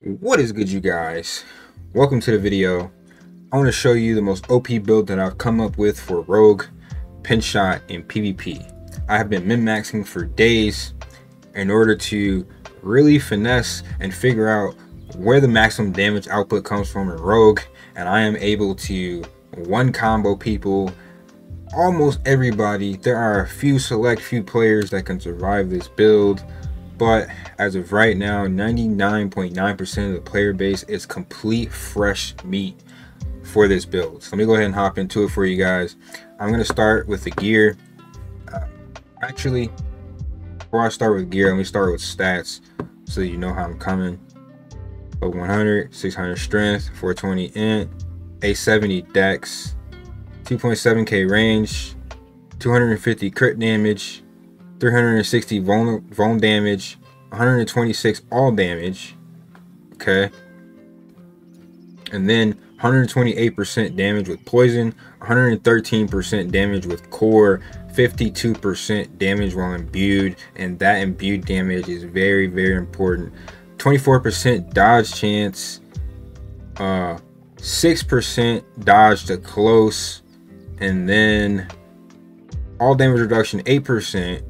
What is good, you guys? Welcome to the video. I want to show you the most OP build that I've come up with for Rogue, Pinch Shot, and PvP. I have been min-maxing for days in order to really finesse and figure out where the maximum damage output comes from in Rogue, and I am able to one combo people, almost everybody. There are a few select few players that can survive this build, but as of right now, 99.9% of the player base is complete fresh meat for this build. So let me go ahead and hop into it for you guys. I'm going to start with the gear. Actually, before I start with gear, let me start with stats so you know how I'm coming. 100, 600 strength, 420 int, 870 dex, 2.7k range, 250 crit damage, 360 vuln damage, 126 all damage, okay, and then 128% damage with poison, 113% damage with core, 52% damage while imbued, and that imbued damage is very important. 24% dodge chance, 6% dodge to close, and then all damage reduction 8%,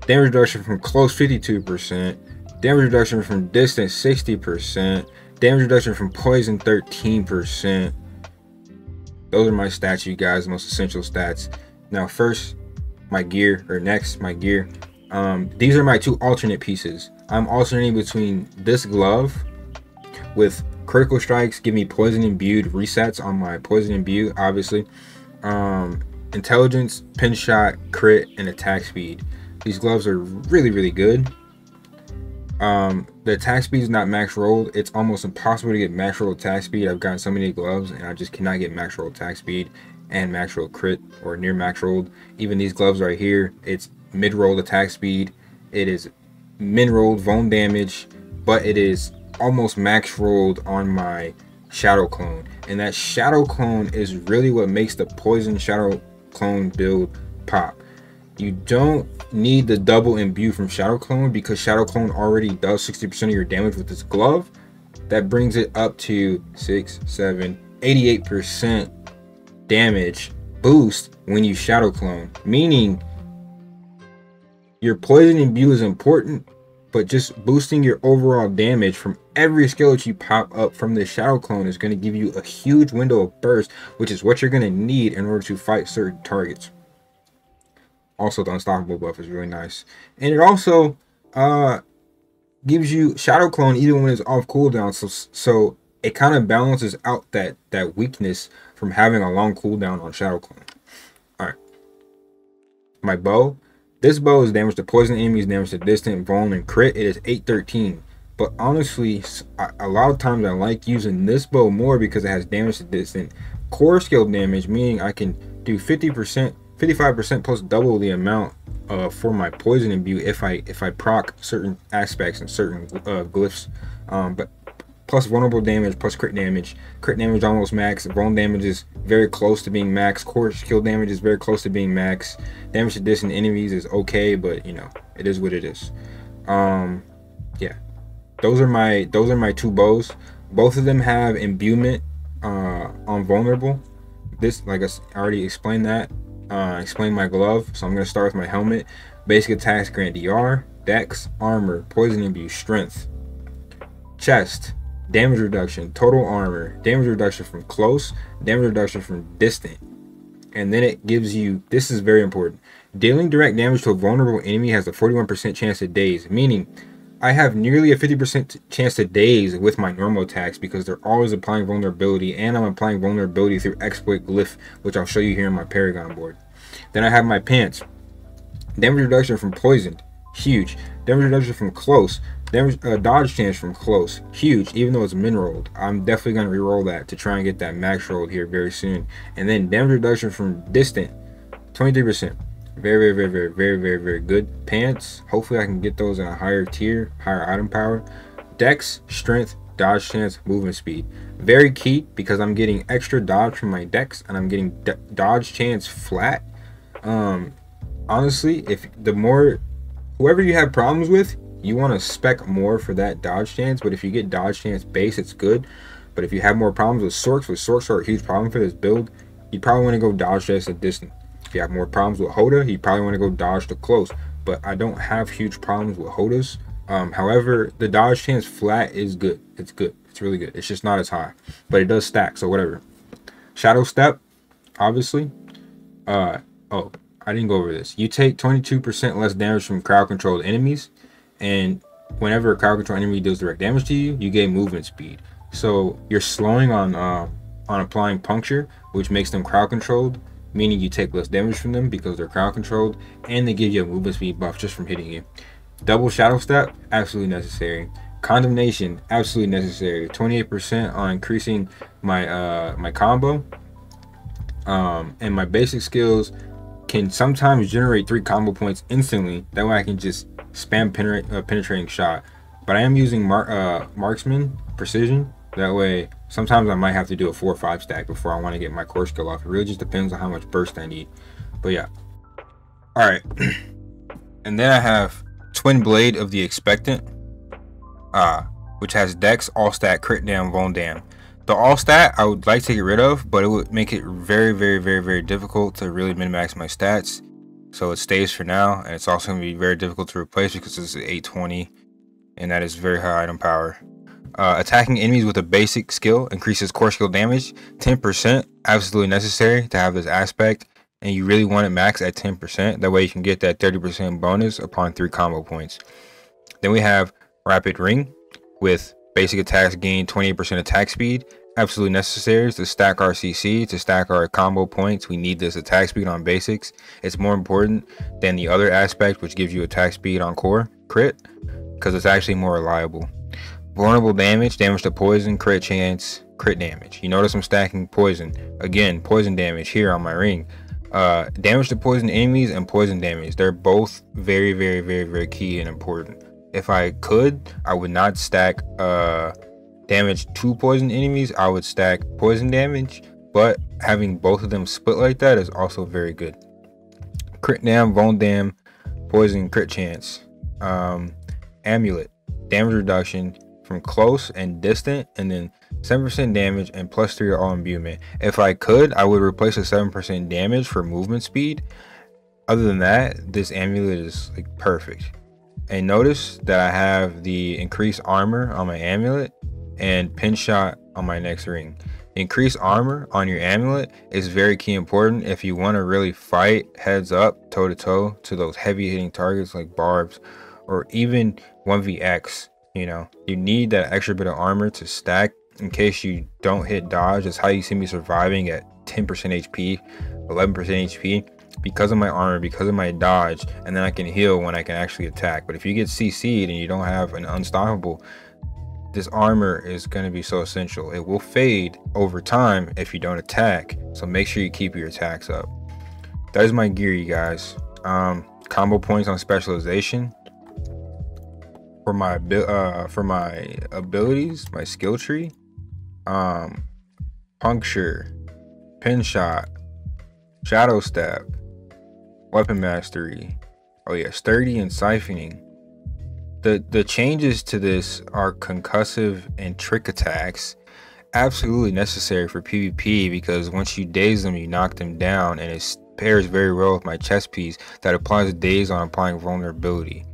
damage reduction from close 52%, damage reduction from distance 60%, damage reduction from poison 13%. Those are my stats, you guys, the most essential stats. Now first, my gear, or next, my gear. These are my two alternate pieces. I'm alternating between this glove with critical strikes, give me poison imbued resets on my poison imbue, obviously. Intelligence, pinch shot, crit, and attack speed. These gloves are really good. The attack speed is not max rolled. It's almost impossible to get max roll attack speed. I've gotten so many gloves and I just cannot get max roll attack speed and max roll crit or near max rolled. Even these gloves right here, it's mid rolled attack speed. It is min rolled vuln damage, but it is almost max rolled on my shadow clone. And that shadow clone is really what makes the poison shadow clone build pop. You don't need the double imbue from shadow clone because shadow clone already does 60% of your damage with this glove. That brings it up to 88% damage boost when you shadow clone, meaning your poison imbue is important, but just boosting your overall damage from every skill that you pop up from the shadow clone is going to give you a huge window of burst, which is what you're going to need in order to fight certain targets. Also, the unstoppable buff is really nice, and it also gives you shadow clone even when it's off cooldown, so it kind of balances out that weakness from having a long cooldown on shadow clone. All right, my bow. This bow is damage to poison enemies, damage to distant, vuln, and crit. It is 813. But honestly, a lot of times I like using this bow more because it has damage to distant core skill damage, meaning I can do 50%, 55% plus double the amount for my poison imbue if I proc certain aspects and certain glyphs. But plus vulnerable damage, plus crit damage. Crit damage almost max. Vuln damage is very close to being max. Core skill damage is very close to being max. Damage to distant enemies is okay, but you know, it is what it is. Yeah, those are my two bows. Both of them have imbuement on vulnerable. This, like I already explained that. Explain my glove, so I'm gonna start with my helmet. Basic attacks grant DR, dex, armor, poison imbue, strength. Chest, damage reduction, total armor, damage reduction from close, damage reduction from distant. And then it gives you, this is very important, dealing direct damage to a vulnerable enemy has a 41% chance to daze, meaning I have nearly a 50% chance to daze with my normal attacks because they're always applying vulnerability, and I'm applying vulnerability through exploit glyph, which I'll show you here in my Paragon board. Then I have my pants. Damage reduction from poisoned, huge. Damage reduction from close. Damage dodge chance from close, huge. Even though it's min rolled, I'm definitely gonna re-roll that to try and get that max rolled here very soon. And then damage reduction from distant, 23%. Very good. Pants, hopefully I can get those in a higher tier, higher item power. Dex, strength, dodge chance, movement speed, very key because I'm getting extra dodge from my dex and I'm getting dodge chance flat. Honestly, if the more whoever you have problems with, You want to spec more for that dodge chance, but if you get dodge chance base, it's good. But if you have more problems with sorks are a huge problem for this build, you probably want to go dodge chance at distant. If you have more problems with Hoda, you probably want to go dodge to close. But I don't have huge problems with Hodas. However, the dodge chance flat is good. It's good. It's really good. It's just not as high, but it does stack. So whatever. Shadow step, obviously. Oh, I didn't go over this. You take 22% less damage from crowd controlled enemies, and whenever a crowd control enemy deals direct damage to you, you gain movement speed. So you're slowing on applying puncture, which makes them crowd controlled, meaning you take less damage from them because they're crowd controlled, and they give you a movement speed buff just from hitting you. Double shadow step, absolutely necessary. Condemnation, absolutely necessary. 28% on increasing my my combo. And my basic skills can sometimes generate 3 combo points instantly. That way I can just spam penetrating shot. But I am using marksman precision. That way sometimes I might have to do a 4 or 5 stack before I want to get my core skill off. It really just depends on how much burst I need. But yeah. Alright. And then I have Twin Blade of the Expectant, which has Dex, All Stat, Crit Dam, Von Dam. The All Stat I would like to get rid of, but it would make it very difficult to really min-max my stats. So it stays for now, and it's also going to be very difficult to replace because it's 820, and that is very high item power. Attacking enemies with a basic skill increases core skill damage 10%, absolutely necessary to have this aspect. And you really want it max at 10%. That way you can get that 30% bonus upon 3 combo points. Then we have Rapid Ring with basic attacks gain 28% attack speed. Absolutely necessary to stack our CC, to stack our combo points. We need this attack speed on basics. It's more important than the other aspect, which gives you attack speed on core crit, because it's actually more reliable. Vulnerable damage, damage to poison, crit chance, crit damage. You notice I'm stacking poison. Again, poison damage here on my ring. Damage to poison enemies and poison damage, they're both very key and important. If I could, I would not stack damage to poison enemies. I would stack poison damage, but having both of them split like that is also very good. Crit dam, Von Dam, poison, crit chance. Amulet, damage reduction from close and distant, and then 7% damage and +3 to all imbuement. If I could, I would replace the 7% damage for movement speed. Other than that, this amulet is like perfect. And notice that I have the increased armor on my amulet and pin shot on my next ring. Increased armor on your amulet is very key important if you want to really fight heads up, toe to toe to those heavy hitting targets like barbs or even 1vx. You know, you need that extra bit of armor to stack in case you don't hit dodge. That's how you see me surviving at 10% HP, 11% HP, because of my armor, because of my dodge, and then I can heal when I can actually attack. But if you get CC'd and you don't have an unstoppable, this armor is going to be so essential. It will fade over time if you don't attack, so make sure you keep your attacks up. That is my gear, you guys. Combo points on specialization. For my abilities, my skill tree, puncture, pin shot, shadow step, weapon mastery, oh yeah, sturdy and siphoning. The changes to this are concussive and trick attacks, absolutely necessary for PvP, because once you daze them, you knock them down, and it pairs very well with my chest piece that applies daze on applying vulnerability.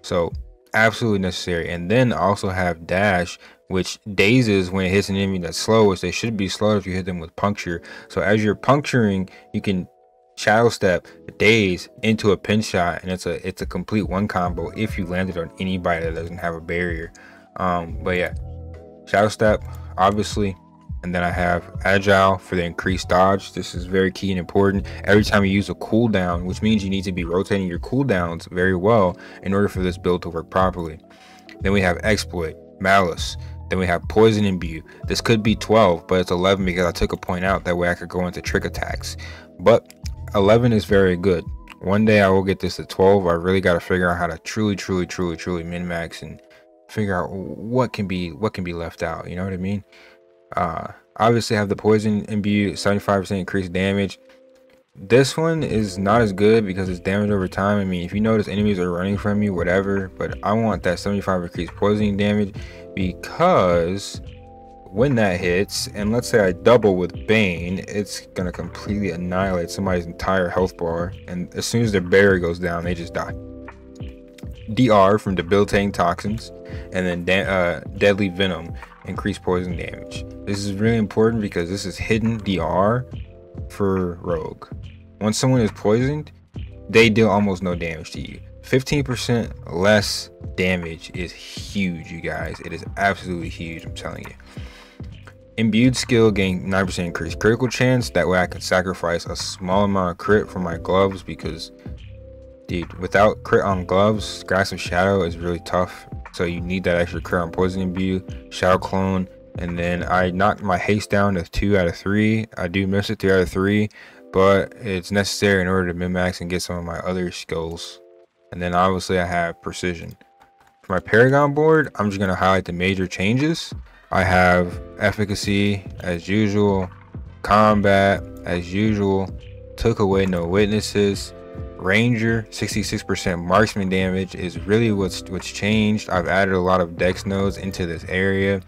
So absolutely necessary. And then I also have dash, which dazes when it hits an enemy that's slow, which they should be slow if you hit them with puncture. So as you're puncturing, you can shadow step, daze into a pin shot, and it's a complete one combo if you landed on anybody that doesn't have a barrier. But yeah, shadow step obviously. And then I have agile for the increased dodge. This is very key and important. Every time you use a cooldown, which means you need to be rotating your cooldowns very well in order for this build to work properly. Then we have exploit, malice. Then we have poison imbue. This could be 12, but it's 11 because I took a point out. That way I could go into trick attacks. But 11 is very good. One day I will get this to 12. I really got to figure out how to truly min-max and figure out what can be left out. You know what I mean? Obviously have the poison imbue, 75% increased damage. This one is not as good because it's damage over time. I mean, if you notice enemies are running from you, whatever, but I want that 75 increased poisoning damage, because when that hits, and let's say I double with Bane, it's gonna completely annihilate somebody's entire health bar, and as soon as their barrier goes down, they just die. DR from debilitating toxins, and then deadly venom, increased poison damage. This is really important because this is hidden DR for rogue. Once someone is poisoned, they deal almost no damage to you. 15% less damage is huge, you guys. It is absolutely huge, I'm telling you. Imbued skill gain 9% increased critical chance. That way I can sacrifice a small amount of crit for my gloves, because dude, without crit on gloves, Grasp of Shadow is really tough. So you need that extra crit on poison imbue, shadow clone, and then I knocked my haste down to 2 out of 3. I do miss it 3 out of 3, but it's necessary in order to min-max and get some of my other skills. And then obviously I have precision. For my Paragon board, I'm just gonna highlight the major changes. I have efficacy as usual, combat as usual, took away no witnesses, ranger 66% marksman damage is really what's changed. I've added a lot of dex nodes into this area.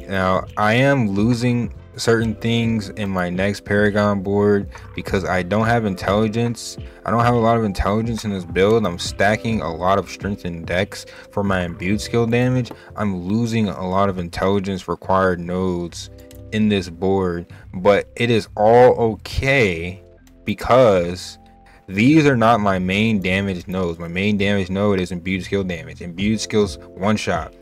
Now I am losing certain things in my next Paragon board because I don't have intelligence. I don't have a lot of intelligence in this build. I'm stacking a lot of strength and dex for my imbued skill damage. I'm losing a lot of intelligence required nodes in this board, but it is all okay because these are not my main damage nodes. My main damage node is imbued skill damage. Imbued skills one shot.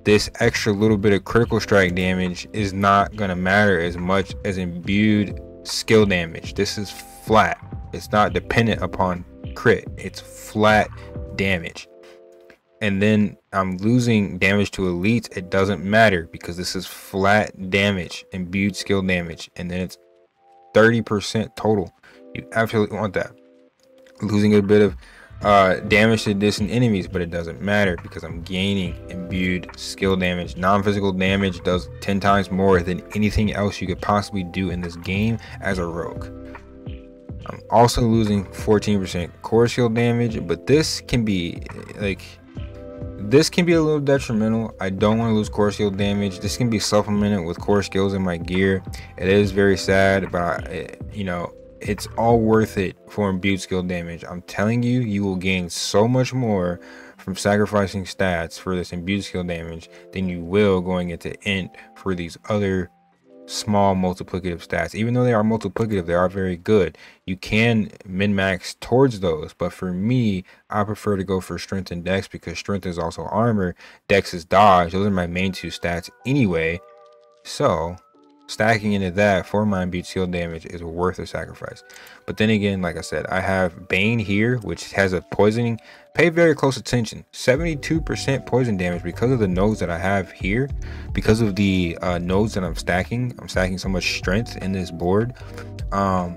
This extra little bit of critical strike damage is not gonna matter as much as imbued skill damage. This is flat. It's not dependent upon crit. It's flat damage. And then I'm losing damage to elites. It doesn't matter because this is flat damage, imbued skill damage, and then it's 30% total. You absolutely want that. Losing a bit of damage to distant enemies, but it doesn't matter because I'm gaining imbued skill damage. Non-physical damage does 10 times more than anything else you could possibly do in this game as a rogue. I'm also losing 14% core skill damage, but this can be a little detrimental. I don't want to lose core skill damage. This can be supplemented with core skills in my gear. It is very sad, but it's all worth it for imbued skill damage. I'm telling you, you will gain so much more from sacrificing stats for this imbued skill damage than you will going into int for these other small multiplicative stats. Even though they are multiplicative, they are very good. You can min-max towards those, but for me, I prefer to go for strength and dex because strength is also armor, dex is dodge. Those are my main two stats anyway. So stacking into that for my imbued skill damage is worth the sacrifice. But then again, like I said, I have Bane here, which has a poisoning. Pay very close attention. 72% poison damage because of the nodes that I have here. Because of the nodes that I'm stacking. I'm stacking so much strength in this board. And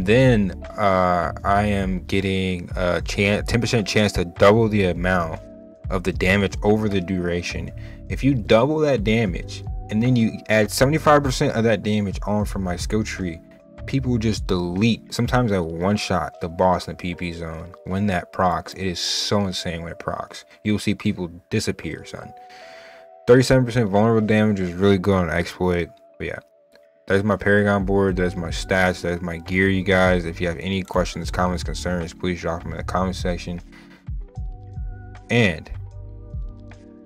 then I am getting a 10% chance to double the amount of the damage over the duration. If you double that damage, and then you add 75% of that damage on from my skill tree, people just delete. Sometimes I one shot the boss in the PP zone when that procs. It is so insane when it procs. You'll see people disappear, son. 37% vulnerable damage is really good on exploit. But yeah, that's my Paragon board. That's my stats. That's my gear, you guys. If you have any questions, comments, concerns, please drop them in the comment section. And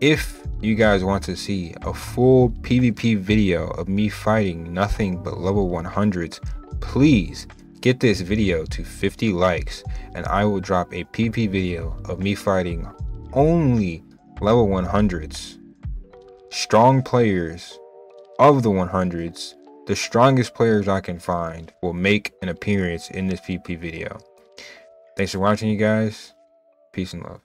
if you guys want to see a full PvP video of me fighting nothing but level 100s, please get this video to 50 likes and I will drop a PvP video of me fighting only level 100s. Strong players of the 100s, the strongest players I can find, will make an appearance in this PvP video. Thanks for watching, you guys. Peace and love.